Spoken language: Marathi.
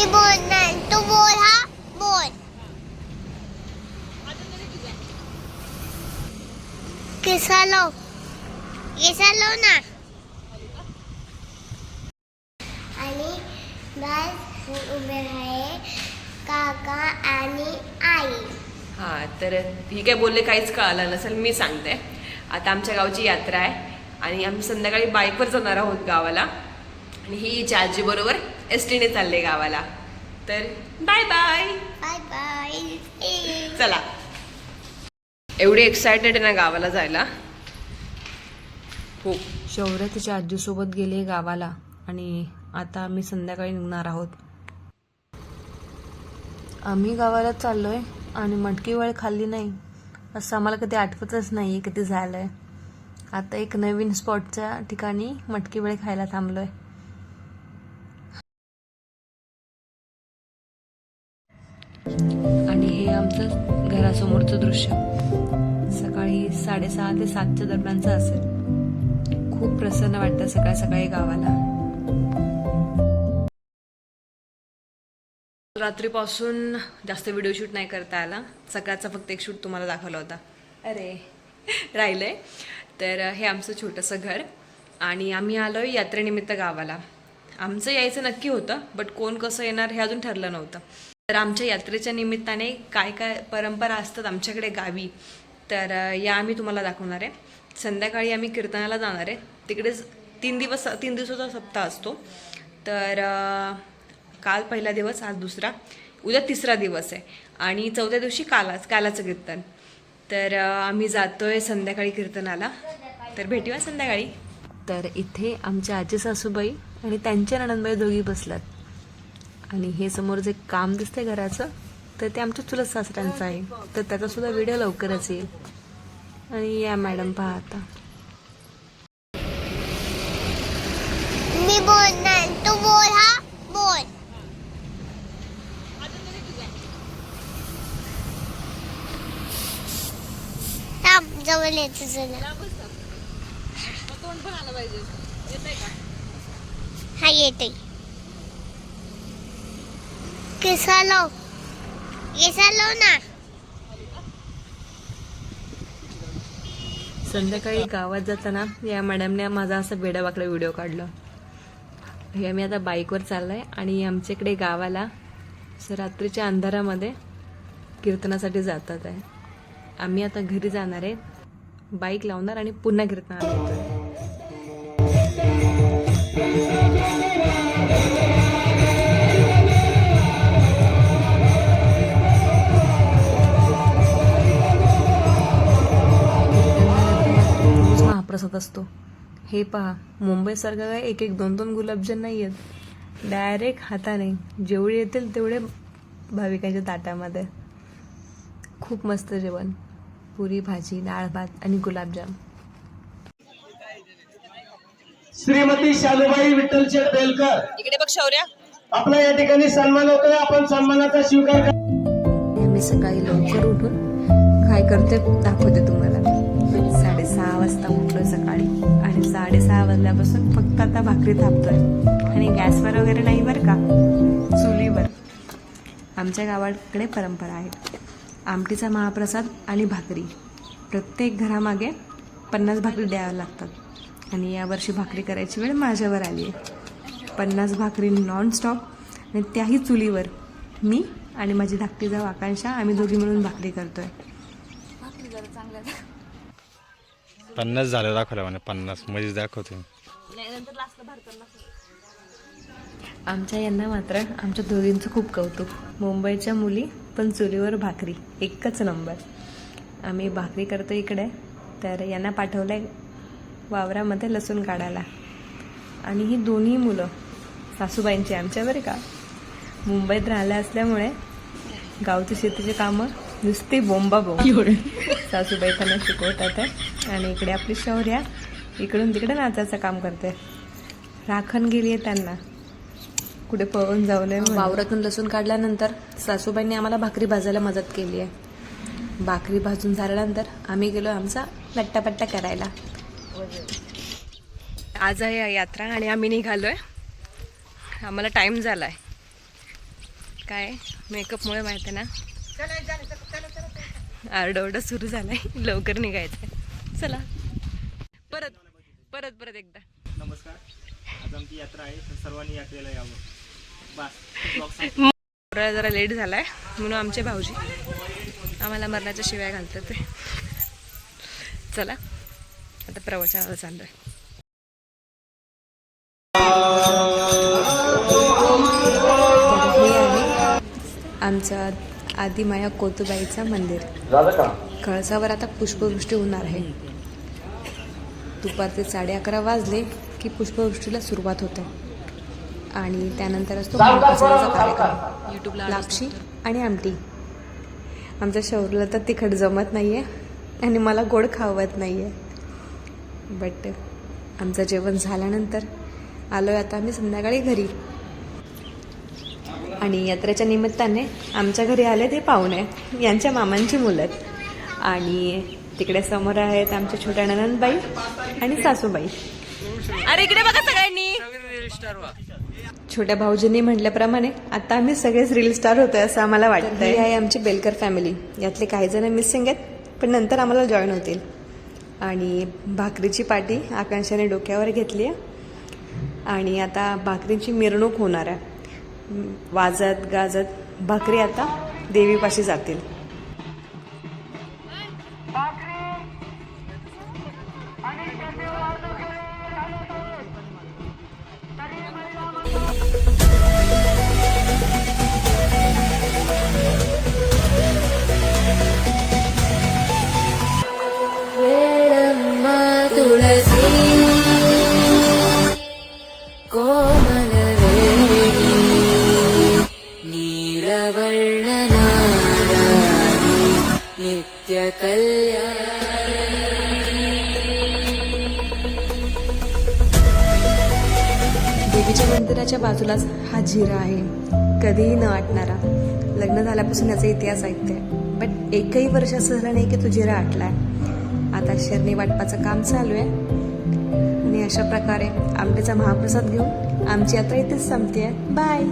मी बोलणार, तू बोल. हा बोल. केसालो ना. आणि बस उभे आहे काका आणि आई. हां, तर ही काय बोलले काहीच कळालं नसेल. मी सांगते. आता आमच्या गावची यात्रा आहे आणि आम्ही संध्याकाळी बाईकवर जाणार आहोत गावाला. आणि ही आजी बरोबर एसटीने चालले गावाला. तर बाय बाय. Bye bye. चला. एवढी एक्सायटेड आहे ना गावाला जायला. खूप. शौर्य तिच्या आजीसोबत गेले गावाला आणि आता आम्ही संध्याकाळी निघणार आहोत. आम्ही गावाला चाललोय आणि मटकी वेळ खाल्ली नाही असं आम्हाला कधी आठवतच नाही कधी झालंय. आता एक नवीन स्पॉटच्या ठिकाणी मटकी वेळ खायला थांबलोय. आणि हे आमचं घरासमोरचं दृश्य सकाळी 6:30 ते 7च्या दरम्यानचं असेल. खूप प्रसन्न वाटतं सकाळी सकाळी गावाला. रात्रीपासून जास्त व्हिडिओ शूट नाही करता आला. सकाळचा फक्त एक शूट तुम्हाला दाखवला होता. अरे राहिलंय. तर हे आमचं छोटंसं घर आणि आम्ही आलोय यात्रेनिमित्त गावाला. आमचं यायचं नक्की होतं, बट कोण कसं येणार हे अजून ठरलं नव्हतं. तर आमच्या यात्रेच्या निमित्ताने काय काय परंपरा असतात आमच्याकडे गावी, तर या आम्ही तुम्हाला दाखवणार आहे. संध्याकाळी आम्ही कीर्तनाला जाणार आहे. तिकडेच 3 दिवसाचा सप्ताह असतो. तर काल पहिला दिवस, आज दुसरा, उद्या तिसरा दिवस आहे आणि चौथ्या दिवशी कालाचं कीर्तन. तर आम्ही जातोय संध्याकाळी कीर्तनाला. तर भेटूया संध्याकाळी. तर इथे आमच्या आजी सासूबाई आणि त्यांच्या नणंदबाई दोघी बसलात. आणि हे समोर जे काम दिसतंय घराचं, तर ते आमच्या चुलत सासऱ्यांचं आहे. तर त्याचा सुद्धा व्हिडिओ लवकरच येईल. आणि या मॅडम पहा आता. मी बोलणार, तू बोल. हा बोल. थांब, जवळ येते जरा. हा येते. केसालो ना. संध्याकाळी गावात जाताना या मॅडमने माझा असं वेडावाकडा व्हिडिओ काढला. हे आम्ही आता बाईकवर चाललोय आणि आमच्याकडे गावाला रात्रीच्या अंधारामध्ये कीर्तनासाठी जातात आहे. आम्ही आता घरी जाणार आहे, बाईक लावणार आणि पुन्हा कीर्तनाला येतोय. महाप्रसाद असतो. हे पहा, मुंबईसारखं काय 1-1, 2-2 गुलाबजाम नाही आहेत. डायरेक्ट हाताने जेवढे येतील तेवढे भाविकांच्या ताटामध्ये. खूप मस्त जेवण. पुरी भाजी, डाळ भात आणि गुलाबजाम. श्रीमती शालूबाई विठ्ठलशेठ बेलकर, इकडे बघ शौर्या. आपला या ठिकाणी सन्मान होतोय. आपण सन्मानाचा स्वीकार करा. मी सकाळी लवकर उठून काय करते दाखवते तुम्हाला. 6:30 वाजता उठलोय सकाळी आणि 6:30 वाजल्यापासून फक्त आता भाकरी थापतोय. आणि गॅसवर वगैरे नाही बरं का, चुलीवर. आमच्या गावाकडे परंपरा आहे, आमटीचा महाप्रसाद आणि भाकरी. प्रत्येक घरामागे 50 भाकरी द्याव्या लागतात. आणि यावर्षी भाकरी करायची वेळ माझ्यावर आली आहे. 50 भाकरी नॉनस्टॉप आणि त्याही चुलीवर. मी आणि माझी धाकटी जाऊ आकांक्षा, आम्ही दोघी मिळून भाकरी करतोय. 50 झालं दाखवलं म्हणे. 50 मध्ये दाखवते. आमच्या यांना मात्र आमच्या दोघींचं खूप कौतुक. मुंबईच्या मुली पण चुलीवर भाकरी एकच नंबर. आम्ही भाकरी करतो इकडे, तर यांना पाठवलंय वावरामध्ये लसूण काढायला. आणि ही दोन्ही मुलं सासूबाईंची आमच्या बरं का, मुंबईत राहिल्या असल्यामुळे गावची शेतीची कामं नुसती बोंबाबोंब. सासूबाई त्यांना शिकवतात आहे. आणि इकडे आपली शौर्या इकडून तिकडे नाचायचं काम करते. राखण गेली आहे त्यांना, कुठे पळून जाऊ नये. वावरातून लसूण काढल्यानंतर सासूबाईंनी आम्हाला भाकरी भाजायला मदत केली आहे. भाकरी भाजून झाल्यानंतर आम्ही गेलो आमचा लट्टापट्टा करायला. आज आहे यात्रा आणि आम्ही निघालोय. आम्हाला टाईम झाला आहे. काय मेकअपमुळे माहिती आहे ना आरडाओरडा सुरू झालाय, लवकर निघायचंय. चला परत परत परत एकदा. नमस्कार, आज आमची यात्रा आहे तर सर्वांनी यात्रेला यावं. बस जरा लेट झालाय म्हणून आमचे भाऊजी आम्हाला मरणाच्या शिवाय घालतात ते. चला आता प्रवचनाला चाललोय. हे आहे आमचं आदिमाया कोतुबाईचं मंदिर. कळसावर आता पुष्पवृष्टी होणार आहे. दुपारचे 11:30 वाजले की पुष्पवृष्टीला सुरुवात होते आणि त्यानंतर असतो महाप्रसादाचा कार्यक्रम. युट्यूबला लापशी आणि आमटी. आमच्या शौर्यला तर तिखट जमत नाही आहे आणि मला गोड खावत नाही आहे. बट आमचं जेवण झाल्यानंतर आलो आहे आता आम्ही संध्याकाळी घरी. आणि यात्रेच्या निमित्ताने आमच्या घरी आले ते पाहुणे, यांच्या मामांची मुलं आहेत. आणि तिकडे समोर आहेत आमच्या छोट्या ननंदबाई आणि सासूबाई. अरे इकडे बघा सगळ्यांनी. छोट्या भाऊजींनी म्हटल्याप्रमाणे आता आम्ही सगळेच रील स्टार होतोय असं आम्हाला वाटतं. ही आहे आमची बेलकर फॅमिली. यातले काही जण मिसिंग आहेत पण नंतर आम्हाला जॉईन होतील. आणि भाकरीची पाटी आकांक्षाने डोक्यावर घेतली आहे आणि आता भाकरीची मिरवणूक होणार आहे. वाजत गाजत भाकरी आता देवीपाशी जातील. तुळसी कोमल वेणी नीलवर्णनारायणी नित्य देवीच्या मंदिराच्या बाजूलाच हा झिरा आहे, कधीही न आटणारा. लग्न झाल्यापासून याचा इतिहास ऐकते बट एकही वर्ष असं झालं नाही की तो झिरा आटलाय. आता शेरणी वाटपाचं काम चालू आहे आणि अशा प्रकारे आंब्याचा महाप्रसाद घेऊन आमची यात्रा इथेच संपते. बाय.